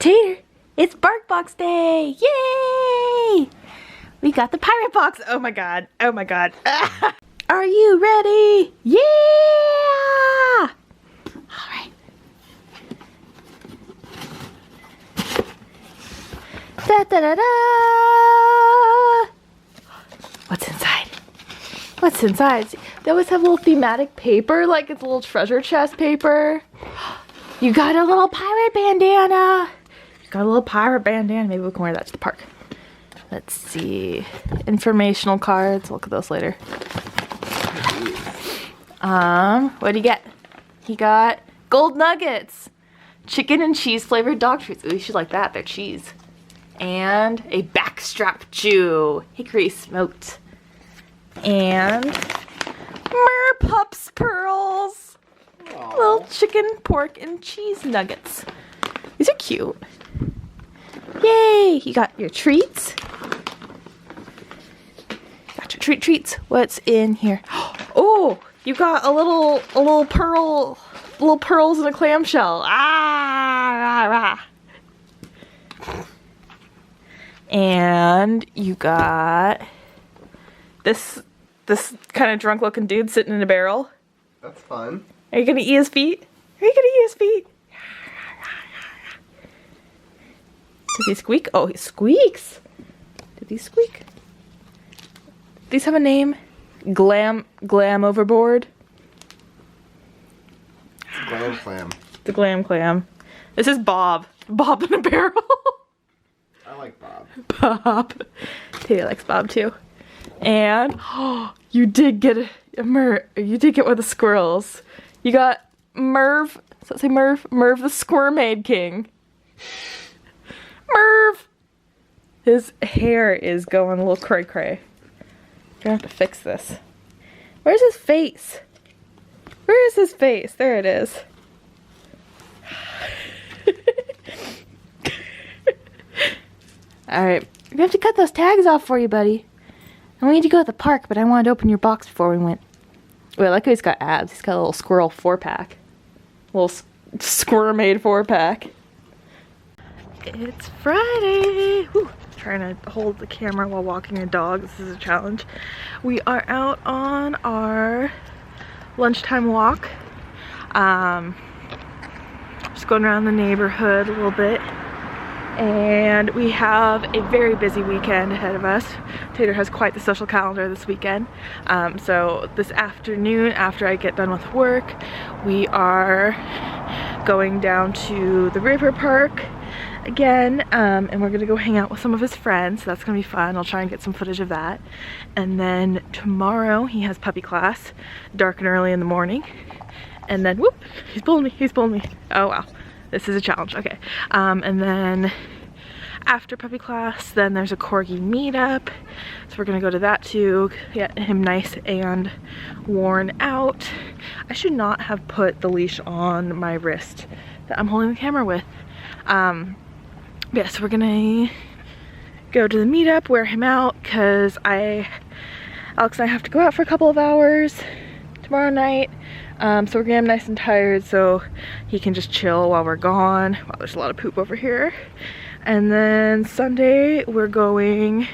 Tater, it's Bark Box Day! Yay! We got the pirate box. Oh my god. Oh my god. Are you ready? Yeah! Alright. Da da da da! What's inside? What's inside? They always have a little thematic paper, like it's a little treasure chest paper. You got a little pirate bandana. You got a little pirate bandana. Maybe we can wear that to the park. Let's see. Informational cards. We'll look at those later. What do you get? He got gold nuggets. Chicken and cheese flavored dog treats. Ooh, you should like that. They're cheese. And a backstrap chew. Hickory smoked. And Merpups pearls. Aww. Little chicken, pork, and cheese nuggets. These are cute. Yay! You got your treats. Got your treats. What's in here? Oh, you got a little pearl, little pearls in a clamshell. Ah! And you got this kind of drunk looking dude sitting in a barrel. That's fun. Are you gonna eat his feet? Are you gonna eat his feet? Does he squeak? Oh, he squeaks. Did he squeak? These have a name? Glam overboard. It's a glam clam. The glam clam. This is Bob. Bob in a barrel. I like Bob. Bob. Taylor likes Bob too. And oh, you did get you did get one of the squirrels. You got Merv. Does that say Merv? Merv the Squirmaid King. Merv! His hair is going a little cray-cray. Gonna have to fix this. Where's his face? Where is his face? There it is. Alright, we have to cut those tags off for you, buddy. I wanted to go to the park, but I wanted to open your box before we went. Wait, I like how he's got abs. He's got a little squirrel 4-pack. A little squirmade 4-pack. It's Friday! Whew. Trying to hold the camera while walking a dog. This is a challenge. We are out on our lunchtime walk. Just going around the neighborhood a little bit. And we have a very busy weekend ahead of us. Tater has quite the social calendar this weekend. So this afternoon, after I get done with work, we are going down to the river park again, and we're gonna go hang out with some of his friends. So that's gonna be fun. I'll try and get some footage of that. And then tomorrow he has puppy class, dark and early in the morning. And then, whoop, he's pulling me. Oh wow, this is a challenge. Okay, and then after puppy class, then there's a Corgi meetup. So we're gonna go to that too, get him nice and worn out. I should not have put the leash on my wrist that I'm holding the camera with. Yeah, so we're gonna go to the meetup, wear him out, because Alex and I have to go out for a couple of hours tomorrow night. So we're gonna get him nice and tired so he can just chill while we're gone. Wow, there's a lot of poop over here. And then Sunday we're going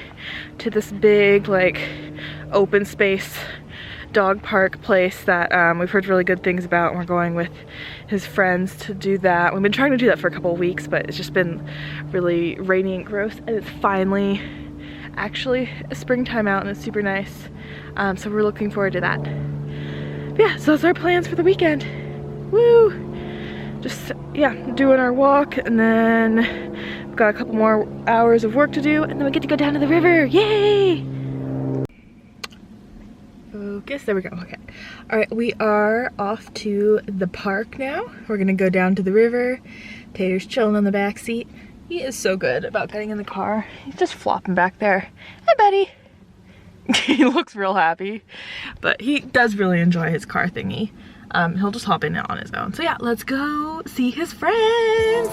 to this big like open space dog park place that we've heard really good things about, and we're going with his friends to do that. We've been trying to do that for a couple of weeks, but it's just been really rainy and gross, and it's finally actually a springtime out and it's super nice. So we're looking forward to that. But yeah, so those are our plans for the weekend. Woo! Just, yeah, doing our walk, and then we've got a couple more hours of work to do, and then we get to go down to the river. Yay! Focus, there we go, okay. All right, we are off to the park now. We're gonna go down to the river. Tater's chilling on the back seat. He is so good about getting in the car. He's just flopping back there. Hi, buddy. He looks real happy, but he does really enjoy his car thingy. He'll just hop in on his own. So yeah, let's go see his friends.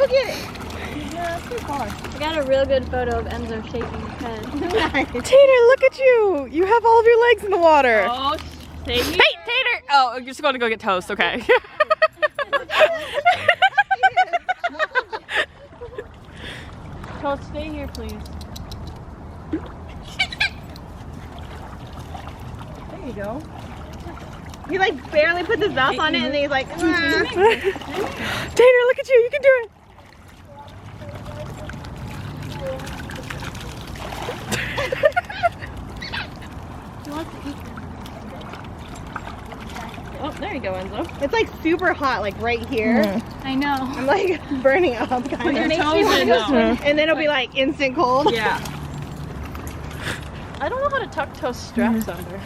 Look at it. Yeah, it's too far. I got a real good photo of Enzo shaking his head. Tater, look at you! You have all of your legs in the water. Oh, Hey, Tater! Oh, you're just going to go get toast, okay. Toast, stay here, please. There you go. He like barely puts his mouth on it and then he's like, Tater, look at you! You can do it! Oh, there you go, Enzo. it's like super hot, like right here. I know. I'm like burning up kind Put your of. toes in though. And then it'll be like instant cold. Yeah. I don't know how to tuck toast straps under.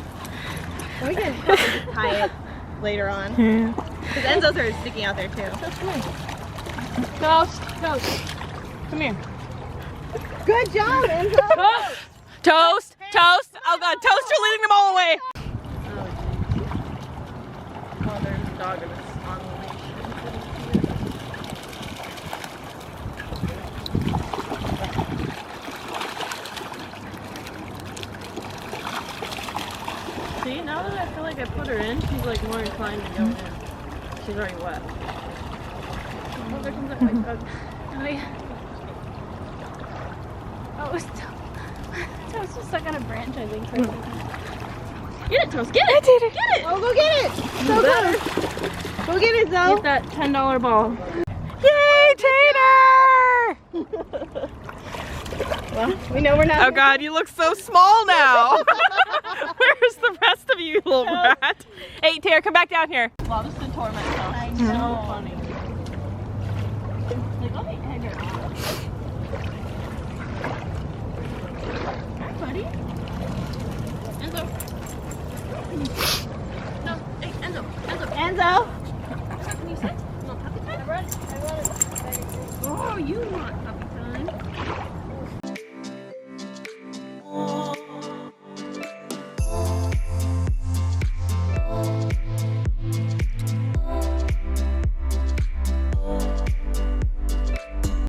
We can probably just tie it later on. Because Enzo's are sticking out there too. Toast, toast. Come here. Good job, Enzo. Toast! Toast! Toast! Oh god, Toast, you're leading them all away! Oh, there's a dog and it's on the leash. See, now that I feel like I put her in, she's like more inclined to go in. She's already wet. Oh, there comes that white dog. Oh, yeah. Oh, it's Toast was stuck on a branch, I think. For a second. Get it, Toast, get it! Get it! Oh, go get it! So close. Go get it, Zoe. Get that $10 ball. Yay, Tater! Well, we know we're not. Oh god, you look so small now! Where's the rest of you, little brat? Hey, Tater, come back down here. Wow, this is a torment. I know. So funny. Like, let me egg her out. Hi, buddy. Enzo. No, hey, Enzo. Enzo. Can you sit? No, puppy time? I brought it. I want it. Oh, you want puppy